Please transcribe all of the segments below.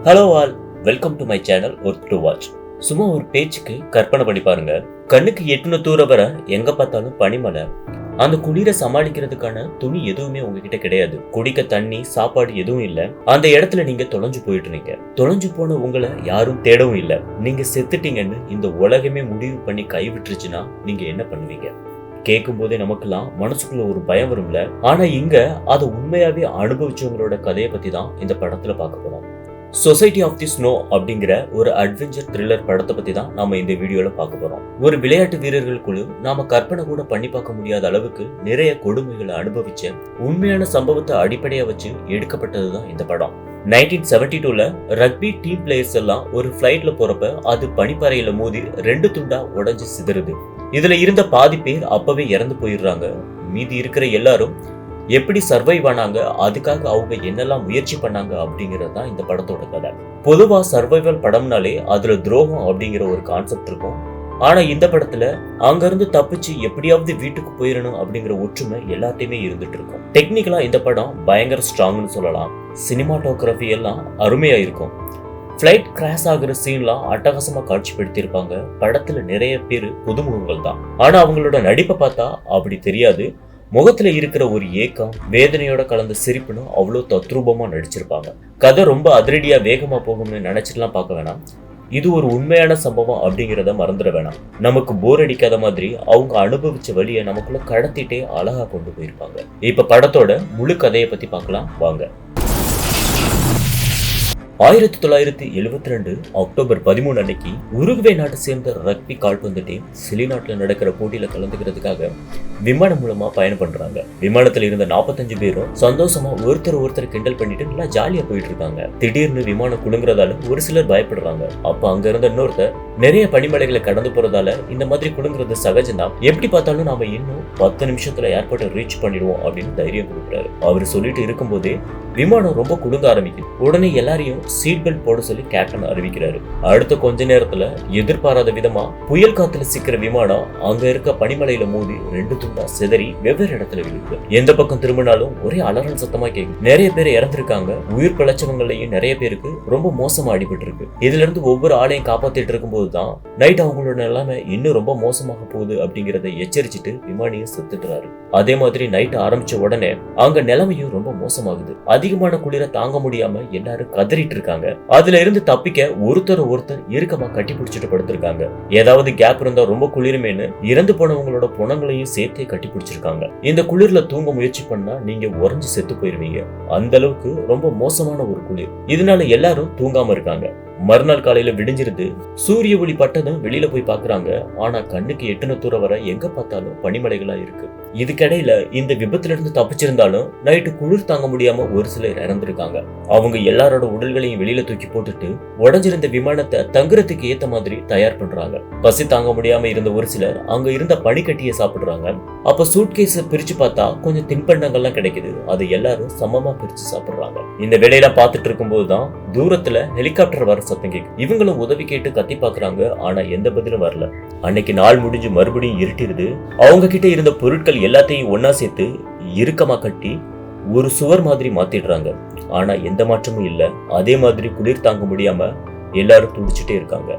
Hello all, welcome to my channel worth to watch. சும்மா ஒரு பேச்சுக்கு கற்பனை பண்ணி பாருங்க. கண்ணுக்கு எட்டுன தூர வர எங்க பார்த்தாலும் பனிமலை. அந்த குளிரை சமாளிக்கிறதுக்கான துணி எதுவுமே உங்ககிட்ட கிடையாது. குடிக்க தண்ணி, சாப்பாடு எதுவும் இல்ல. அந்த இடத்துல நீங்க தொலைஞ்சு போயிட்டுறீங்க. தொலைஞ்சு போன உங்களை யாரும் தேடவும் இல்ல. நீங்க செத்துட்டீங்கன்னு இந்த உலகமே முடிவு பண்ணி கைவிட்டுருச்சுன்னா நீங்க என்ன பண்ணுவீங்க? கேட்கும் போதே நமக்கெல்லாம் மனசுக்குள்ள ஒரு பயம் வரும்ல. ஆனா இங்க அதை உண்மையாவே அனுபவிச்சவங்களோட கதையை பத்தி தான் இந்த படத்துல பார்க்க போறோம். சொசைட்டி ஆஃப் தி ஸ்னோ அப்படிங்கிற ஒரு அட்வென்ச்சர் த்ரில்லர் படத்தை பத்தி தான் நாம இந்த வீடியோல பார்க்க போறோம். ஒரு விளையாட்டு வீரர்கள் குழு நாம கற்பனை கூட பண்ணி பார்க்க முடியாத அளவுக்கு நிறைய கொடுமைகளை அனுபவிச்ச உண்மையான சம்பவத்தை அடிப்படையா வச்சு எடுக்கப்பட்டதுதான் இந்த படம். 1972ல ரக்பி டீம் பிளேயர்ஸ் எல்லாம் ஒரு பிளைட்ல போறப்ப அது பனிப்பாறையில மோதி 2 துண்டா உடைஞ்சு சிதறுது. இதுல இருந்த பாதி பேர் அப்பவே இறந்து போயிடுறாங்க. மீதி இருக்கிற எல்லாரும் எப்படி சர்வைவ் ஆனாங்க, அதுக்காக அவங்க என்னெல்லாம் முயற்சி பண்ணாங்க அப்படிங்கிறது தான் இந்த படத்தோட கதை. பொதுவா சர்வைவல் படம்னாலே அதுல துரோகம் அப்படிங்கிற ஒரு கான்செப்ட் இருக்கும். ஆனா இந்த படத்துல அங்க இருந்து தப்பிச்சு எப்படியாவது வீட்டுக்கு போயிடணும் அப்படிங்கிற ஒற்றுமை எல்லாத்தையுமே இருந்துட்டு இருக்கும். டெக்னிக்கலா இந்த படம் பயங்கர ஸ்ட்ராங்னு சொல்லலாம். சினிமாட்டோகிராஃபி எல்லாம் அருமையா இருக்கும். பிளைட் கிராஷ் ஆகுற சீன்லாம் அட்டகாசமா காட்சிப்படுத்தியிருப்பாங்க. படத்துல நிறைய பேர் புதுமுகங்கள் தான். ஆனா அவங்களோட நடிப்பை பார்த்தா அப்படி தெரியாது. முகத்துல இருக்கிற ஒரு ஏக்கம், வேதனையோட கலந்த சிரிப்புன்னு அவ்வளோ தத்ரூபமா நடிச்சிருப்பாங்க. கதை ரொம்ப அதிரடியா வேகமா போகும்னு நினைச்சிட்டுலாம் பார்க்க வேணாம். இது ஒரு உண்மையான சம்பவம் அப்படிங்கிறத மறந்துட வேணாம். நமக்கு போர் அடிக்காத மாதிரி அவங்க அனுபவிச்ச வழியை நமக்குள்ள கடத்திட்டே அழகா கொண்டு போயிருப்பாங்க. இப்ப படத்தோட முழு கதையை பத்தி பார்க்கலாம் வாங்க. 1972 அக்டோபர் 13 அன்னைக்கு உருகுவே நாட்டை சேர்ந்த ரக்பி கால்பந்து டீம் சிலி நாட்டில் நடக்கிற போட்டியில கலந்துக்கிறதுக்காக விமானம் மூலமா பயணம் பண்றாங்க. விமானத்துல இருந்த 45 பேரும் சந்தோஷமா ஒருத்தர் கிண்டல் பண்ணிட்டு நல்லா ஜாலியா போயிட்டு இருக்காங்க. திடீர்னு விமானம் குலுங்குறதால ஒரு சிலர் பயப்படுறாங்க. அப்ப அங்க இருந்த இன்னொருத்தர் நிறைய பனிமலைகளை கடந்து போறதால இந்த மாதிரி குலுங்குறது சகஜம்தான், எப்படி பார்த்தாலும் நாம இன்னும் 10 நிமிஷத்துல ஏர்போர்ட்டை ரீச் பண்ணிடுவோம் அப்படின்னு தைரியம் கொடுக்குறாரு. அவர் சொல்லிட்டு இருக்கும் போதே விமானம் ரொம்ப குலுங்க ஆரம்பிக்குது. உடனே எல்லாரையும் சீட் பெல்ட் போட சொல்லி கேப்டன் அறிவிக்கிறாரு. அடுத்த கொஞ்ச நேரத்துல எதிர்பாராத விதமா புயல் காத்துல சிக்கிற விமானம் அங்க இருக்க பனிமலையில மோதி 2 துண்டா சிதறி வெவ்வேறு இடத்துல விழுது. எந்த பக்கம் திரும்பினாலும் ஒரே அலறல் சத்தமா கேக்குது. நிறைய பேர் இறந்திருக்காங்க. உயிர் பிழைச்சவங்களையும் நிறைய பேருக்கு ரொம்ப மோசமா அடிபட்டு இருக்கு. இதுல இருந்து ஒவ்வொரு ஆளையும் காப்பாத்திட்டு இருக்கும் போதுதான் நைட் அவங்களோட நிலைமை இன்னும் ரொம்ப மோசமாக போகுது அப்படிங்கறத எச்சரிச்சுட்டு விமானியை செத்துட்டுறாரு. அதே மாதிரி நைட் ஆரம்பிச்ச உடனே அங்க நிலைமையும் ரொம்ப மோசமாகுது. அதிகமான குளிர தாங்க முடியாம எல்லாரும் கதறிட்டு இருக்காங்க. அதுல இருந்து தப்பிக்க ஒருத்தர் இறுக்கமா கட்டி பிடிச்சிட்டு படுத்திருக்காங்க. ஏதாவது கேப் இருந்தா ரொம்ப குளிருமேனு இறந்து போனவங்களோட புணங்களையும் சேர்த்தே கட்டி பிடிச்சிருக்காங்க. இந்த குளிர்ல தூங்க முயற்சி பண்ணா நீங்க உறைஞ்சு செத்து போயிருவீங்க. அந்த அளவுக்கு ரொம்ப மோசமான ஒரு குளிர். இதனால எல்லாரும் தூங்காம இருக்காங்க. மறுநாள் காலையில விடிஞ்சிருது. சூரிய ஒளி பட்டதும் வெளியில போய் பாக்குறாங்க. ஆனா கண்ணுக்கு எட்டுன தூர வர எங்க பார்த்தாலும் பனிமலைகளா இருக்கு. இதுக்கிடையில இந்த விபத்துல இருந்து தப்பிச்சிருந்தாலும் நைட்டு குளிர் தாங்க முடியாம ஒரு சிலர் இறந்திருக்காங்க. அவங்க எல்லாரோட உடல்களையும் வெளியில தூக்கி போட்டுட்டு உடஞ்சிருந்த விமானத்தை தங்குறதுக்கு ஏத்த மாதிரி தயார் பண்றாங்க. பசி தாங்க முடியாம இருந்த ஒரு சிலர் அங்க இருந்த பனிக்கட்டியை சாப்பிடுறாங்க. அப்ப சூட்கேஸ பிரிச்சு பார்த்தா கொஞ்சம் தின்பண்டங்கள்லாம் கிடைக்குது. அதை எல்லாரும் சமமா பிரிச்சு சாப்பிடுறாங்க. இந்த வேலையில பார்த்துட்டு இருக்கும் போதுதான் தூரத்துல ஹெலிகாப்டர் வர சத்தம் கேக்கு. இவங்களும் உதவி கேட்டு கத்தி பாக்குறாங்க. ஆனா எந்த பதிலும் வரல. அன்னைக்கு நாள் முடிஞ்சு மறுபடியும் இருட்டிருது. அவங்க கிட்ட இருந்த பொருட்கள் எல்லாத்தையும் ஒன்னா சேர்த்து இறுக்கமா கட்டி ஒரு சுவர் மாதிரி மாத்திடுறாங்க. ஆனா எந்த மாற்றமும் இல்ல. அதே மாதிரி குளிர் தாங்க முடியாம எல்லாரும் துடிச்சுட்டே இருக்காங்க.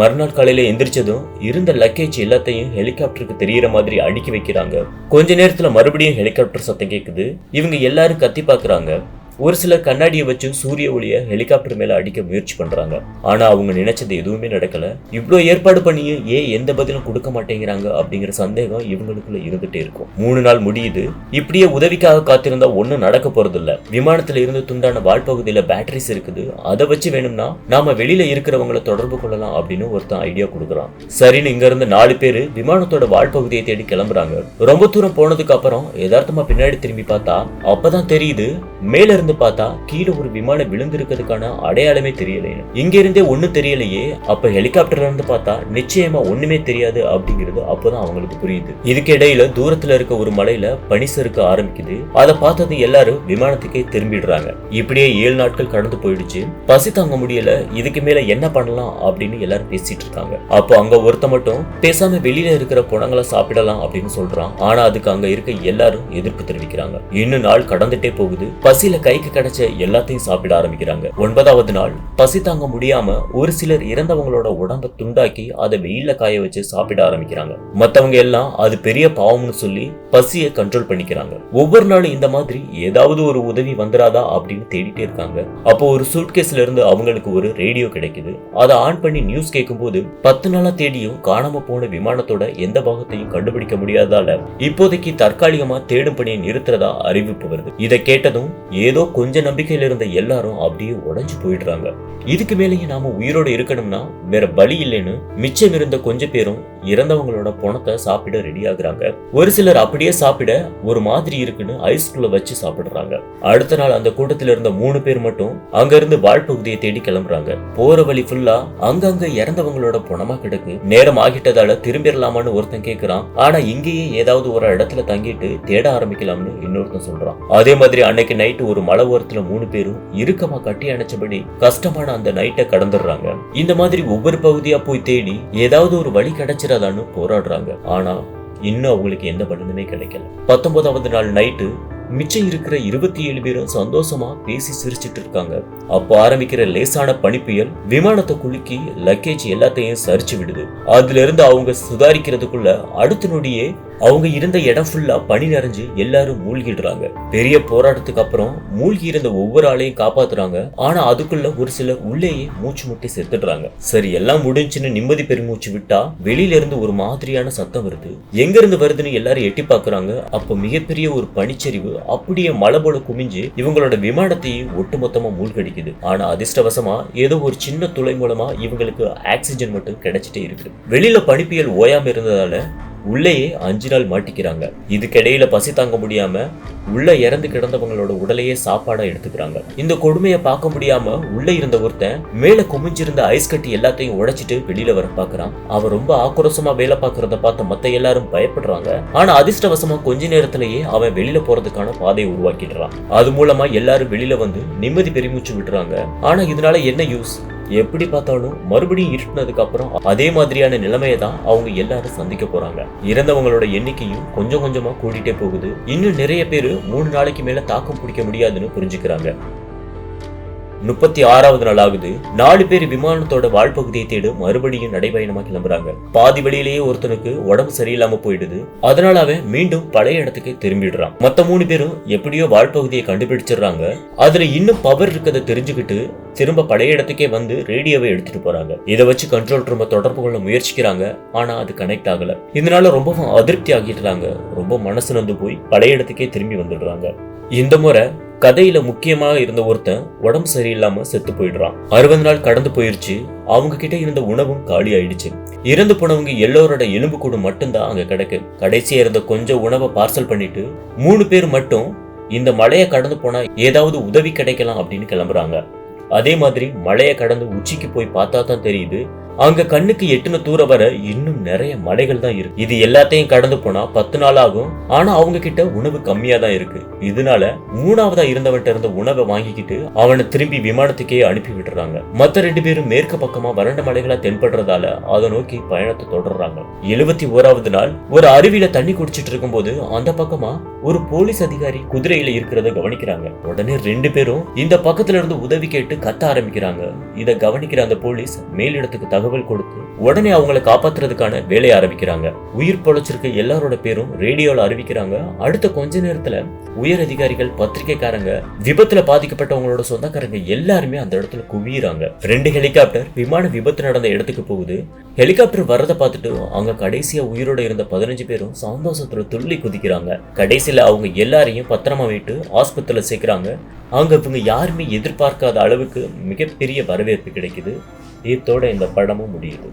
மறுநாள் காலையில எந்திரிச்சதும் இருந்த லக்கேஜ் எல்லாத்தையும் ஹெலிகாப்டருக்கு தெரியற மாதிரி அடுக்கி வைக்கிறாங்க. கொஞ்ச நேரத்துல மறுபடியும் ஹெலிகாப்டர் சத்தம் கேக்குது. இவங்க எல்லாரும் கத்தி பாக்குறாங்க. ஒரு சிலர் கண்ணாடியை வச்சு சூரிய ஒளிய ஹெலிகாப்டர் மேல அடிக்க முயற்சி பண்றாங்க. ஆனா அவங்க நினைச்சது எதுவுமே நடக்கல. இவ்வளவு ஏற்பாடு பண்ணியும் ஏன் எந்த பதிலும் கொடுக்க மாட்டேங்கிறாங்க அப்படிங்கிற சந்தேகம் இவங்களுக்குள்ள இருந்துட்டே இருக்கும். 3 நாள் முடியுது. இப்படியே உதவிக்காக காத்திருந்தா ஒன்னும் நடக்க போறது இல்ல. விமானத்துல இருந்து துண்டான வால் பகுதியில பேட்டரிஸ் இருக்குது. அதை வச்சு வேணும்னா நாம வெளியில இருக்கிறவங்களை தொடர்பு கொள்ளலாம் அப்படின்னு ஒருத்தன் ஐடியா கொடுக்குறான். சரின்னு இங்க இருந்து 4 பேரு விமானத்தோட வால் பகுதியை தேடி கிளம்புறாங்க. ரொம்ப தூரம் போனதுக்கு அப்புறம் யதார்த்தமா பின்னாடி திரும்பி பார்த்தா அப்பதான் தெரியுது மேல இருந்து பார்த்தா கீழே ஒரு விமானம் விழுந்திருக்கிறதுக்கான அடையாளமே தெரியல. இங்க இருந்தே ஒண்ணும் தெரியலையே, அப்ப ஹெலிகாப்டர்ல இருந்து பார்த்தா நிச்சயமா ஒண்ணுமே தெரியாது அப்படிங்கிறது அப்பதான் அவங்களுக்கு புரியுது. இதுக்கு இடையில தூரத்துல இருக்க ஒரு மலையில பனி சறுக்க ஆரம்பிக்குது. அதை பார்த்தது எல்லாரும் விமானத்துக்கே திரும்பிடுறாங்க. இப்படியே 7 நாட்கள் கடந்து போயிடுச்சு. பசி தாங்க முடியல. இதுக்கு மேல என்ன பண்ணலாம் அப்படின்னு எல்லாரும் பேசிட்டு இருக்காங்க. அப்போ அங்க ஒருத்த மட்டும் பேசாம வெளியில இருக்கிற புணங்களை சாப்பிடலாம் அப்படின்னு சொல்றான். ஆனா அதுக்கு அங்க இருக்க எல்லாரும் எதிர்ப்பு தெரிவிக்கிறாங்க. இன்னும் நாள் கடந்துட்டே போகுது. பசியில கைக்கு கிடைச்ச எல்லாத்தையும் சாப்பிட ஆரம்பிக்கிறாங்க. 9வது நாள் பசி தாங்க முடியாம ஒரு சிலர் இறந்தவங்களோட உடம்ப துண்டாக்கி அதை வெயில காய வச்சு சாப்பிட ஆரம்பிக்கிறாங்க. மத்தவங்க எல்லாம் அது பெரிய பாவம்னு சொல்லி பசியை கண்ட்ரோல் பண்ணிக்கிறாங்க. ஒவ்வொரு நாளும் இந்த மாதிரி ஏதாவது ஒரு உதவி வந்துராதா அப்படின்னு தேடிட்டே இருக்காங்க. அப்போ ஒரு சூட்கேஸ்ல இருந்து அவங்களுக்கு ஒரு ரேடியோ கிடைக்குது. அதை ஆன் பண்ணி நியூஸ் கேட்கும் போது 10 நாளா தேடியும் காணாம போன விமானத்தோட எந்த பாகத்தையும் கண்டுபிடிக்க முடியாதால இப்போதைக்கு தற்காலிகமா தேடும் பணியை நிறுத்துறதா அறிவிப்பு வருது. இதை கேட்டதும் ஏதோ கொஞ்ச நம்பிக்கையில இருந்த எல்லாரும் அப்படியே உடைஞ்சு போயிடுறாங்க. இதுக்கு மேலேயும் நாம உயிரோட இருக்கணும்னா வேற பலி இல்லைன்னு மிச்சம் இருந்த கொஞ்ச பேரும் இறந்தவங்களோட பணத்தை சாப்பிட ரெடி ஆகுறாங்க. ஒரு சிலர் அப்படியே சாப்பிட ஒரு மாதிரி இருக்குன்னு ஐஸ்குள்ள வச்சு சாப்பிடுறாங்க. அடுத்த நாள் அந்த கூட்டத்தில் இருந்த 3 பேர் மட்டும் அங்க இருந்து வாழ்பகுதியை தேடி கிளம்புறாங்க. போற வழி ஃபுல்லா அங்கங்க இறந்தவங்களோட பணமா கிடக்கு. நேரம் ஆகிட்டதால திரும்பிடலாமான்னு ஒருத்தன் கேக்குறான். ஆனா இங்கேயே ஏதாவது ஒரு இடத்துல தங்கிட்டு தேட ஆரம்பிக்கலாம்னு இன்னொருத்தன் சொல்றான். அதே மாதிரி அன்னைக்கு நைட்டு ஒரு மலை ஓரத்துல 3 பேரும் இறுக்கமா கட்டி அணைச்சபடி கஷ்டமான அந்த நைட்டை கடந்துடுறாங்க. இந்த மாதிரி ஒவ்வொரு பகுதியா போய் தேடி ஏதாவது ஒரு வழி கிடைச்சிடாதான்னு போராடுறாங்க. ஆனா இன்னும் அவங்களுக்கு எந்த பலனுமே கிடைக்கல. 19வது நாள் நைட்டு மிச்சம் இருக்கிற 27 பேரும் சந்தோஷமா பேசி சிரிச்சிட்டு இருக்காங்க. அப்போ ஆரம்பிக்கிற லேசான பனிப்புயல் விமானத்தை குலுக்கி லக்கேஜ் எல்லாத்தையும் சரிச்சு விடுது. அதுல இருந்து அவங்க சுதாரிக்கிறதுக்குள்ள அடுத்த நொடியே அவங்க இருந்த இடம் ஃபுல்லா பனி நிறைஞ்சு எல்லாரும் மூழ்கிடுறாங்க. பெரிய போராட்டத்துக்கு அப்புறம் மூழ்கி இருந்த ஒவ்வொரு ஆளையும் காப்பாத்துறாங்க. ஆனா அதுக்குள்ள ஒரு சிலர் உள்ளேயே மூச்சு முட்டி செத்துடுறாங்க. சரி, எல்லாம் முடிஞ்சுன்னு நிம்மதி பெருமூச்சு விட்டா வெளியில இருந்து ஒரு மாதிரியான சத்தம் வருது. எங்க இருந்து வருதுன்னு எல்லாரும் எட்டி பாக்குறாங்க. அப்ப மிகப்பெரிய ஒரு பனிச்சரிவு அப்படியே மலை போல குமிஞ்சு இவங்களோட விமானத்தையும் ஒட்டுமொத்தமா மூழ்கடிக்குது. ஆனா அதிர்ஷ்டவசமா ஏதோ ஒரு சின்ன துளை மூலமா இவங்களுக்கு ஆக்சிஜன் மட்டும் கிடைச்சிட்டே இருக்கு. வெளியில பனிப்புயல் ஓயாம இருந்ததால உள்ளேயே 5 நாள் மாட்டிக்கிறாங்க. இதுக்கிடையில பசி தாங்க முடியாம உள்ள இறந்து கிடந்தவங்களோட உடலையே சாப்பாடா எடுத்துக்கிறாங்க. இந்த கொடுமையை பார்க்க முடியாம உள்ள இருந்த ஒருத்தன் மேல குமிஞ்சிருந்த ஐஸ் கட்டி எல்லாத்தையும் உடைச்சிட்டு வெளியில வர பாக்குறான். அவன் ரொம்ப ஆக்ரோஷமா வேலை பார்க்கறத பார்த்த மத்த எல்லாரும் பயப்படுறாங்க. ஆனா அதிர்ஷ்டவசமா கொஞ்ச நேரத்திலேயே அவன் வெளியில போறதுக்கான பாதையை உருவாக்கிடுறான். அது மூலமா எல்லாரும் வெளியில வந்து நிம்மதி பெருமூச்சு விடுறாங்க. ஆனா இதனால என்ன யூஸ்? எப்படி பார்த்தாலும் மறுபடியும் இருட்டினதுக்கு அப்புறம் அதே மாதிரியான நிலைமையை தான் அவங்க எல்லாரும் சந்திக்க போறாங்க. இறந்தவங்களோட எண்ணிக்கையும் கொஞ்சம் கொஞ்சமா கூட்டிட்டே போகுது. இன்னும் நிறைய பேரு 3 நாளைக்கு மேல தாக்கம் பிடிக்க முடியாதுன்னு புரிஞ்சுக்கிறாங்க. 36வது நாள் ஆகுது. 4 பேர் விமானத்தோட வாழ்பகுதியை தேடு மறுபடியும் நடைபயணமா கிளம்புறாங்க. பாதி வழியிலேயே ஒருத்தனுக்கு உடம்பு சரியில்லாம போயிடுது. அதனால அவன் மீண்டும் பழைய இடத்துக்கு திரும்பிடுறான். மத்த 3 பேரும் எப்படியோ வாழ்பகுதியை கண்டுபிடிச்சிடுறாங்க. அதுல இன்னும் பவர் இருக்கதை தெரிஞ்சுக்கிட்டு திரும்ப பழைய இடத்துக்கே வந்து ரேடியோவை எடுத்துட்டு போறாங்க. இதை வச்சு கண்ட்ரோல் ரூமை தொடர்பு கொள்ள முயற்சிக்கிறாங்க. ஆனா அது கனெக்ட் ஆகல. இதனால ரொம்பவும் அதிருப்தி ஆகிட்டுறாங்க. ரொம்ப மனசு நொந்து போய் பழைய இடத்துக்கே திரும்பி வந்துடுறாங்க. இந்த முறை கதையில முக்கியமாக இருந்த ஒருத்தன் உடம்பு சரியில்லாம செத்து போயிடுறான். 60 நாள் கடந்து போயிருச்சு. அவங்க கிட்ட இருந்த உணவும் காலி ஆயிடுச்சு. இறந்து போனவங்க எல்லோரோட எலும்பு கூடு மட்டும்தான் அங்க கிடக்கு. கடைசியா இருந்த கொஞ்சம் உணவை பார்சல் பண்ணிட்டு 3 பேர் மட்டும் இந்த மலையை கடந்து போனா ஏதாவது உதவி கிடைக்கலாம் அப்படின்னு கிளம்புறாங்க. அதே மாதிரி மலையை கடந்து உச்சிக்கு போய் பார்த்தா தான் தெரியுது அங்க கண்ணுக்கு எட்டுன தூர வர இன்னும் நிறைய மலைகள் தான் இருக்கு. இது எல்லாத்தையும் கடந்து போனா 10 நாள் ஆகும். ஆனா அவங்க கிட்ட உணவு கம்மியா தான் இருக்கு. இதனால 3ஆவதா இருந்தவன்ட்ட இருந்த உணவை வாங்கிக்கிட்டு அவனை திரும்பி விமானத்துக்கே அனுப்பி விடுறாங்க. மத்த 2 பேரும் மேற்கு பக்கமா வறண்ட மலைகளா தென்படுறதால அதை நோக்கி பயணத்தை தொடர்றாங்க. 71வது நாள் ஒரு அருவியில தண்ணி குடிச்சிட்டு இருக்கும் போது அந்த பக்கமா ஒரு போலீஸ் அதிகாரி குதிரையில இருக்கிறத கவனிக்கிறாங்க. உடனே 2 பேரும் இந்த பக்கத்துல இருந்து உதவி கேட்டு கத்த ஆரம்பிக்கிறாங்க. இதை கவனிக்கிற அந்த போலீஸ் மேலிடத்துக்கு தகவல் கொடுத்து உடனே அவங்களை காப்பாத்துறதுக்கான வேலையை ஆரம்பிக்கிறாங்க. உயிர் பொழைச்சிருக்க எல்லாரோட பேரும் ரேடியோல அறிவிக்கிறாங்க. அடுத்த கொஞ்ச நேரத்துல உயர் அதிகாரிகள், பத்திரிகைக்காரங்க, விபத்துல பாதிக்கப்பட்டவங்களோட சொந்தக்காரங்க எல்லாருமே அந்த இடத்துல குவியறாங்க. 2 ஹெலிகாப்டர் விமான விபத்து நடந்த இடத்துக்கு போகுது. ஹெலிகாப்டர் வரதை பார்த்துட்டு அங்க கடைசியா உயிரோட இருந்த 15 பேரும் சந்தோஷத்துல துள்ளி குதிக்கிறாங்க. கடைசியில அவங்க எல்லாரையும் பத்திரமா விட்டு ஆஸ்பத்திரியில சேர்க்கிறாங்க. அங்க இவங்க யாருமே எதிர்பார்க்காத அளவுக்கு மிகப்பெரிய வரவேற்பு கிடைக்குது. இதோட இந்த படமும் முடியுது.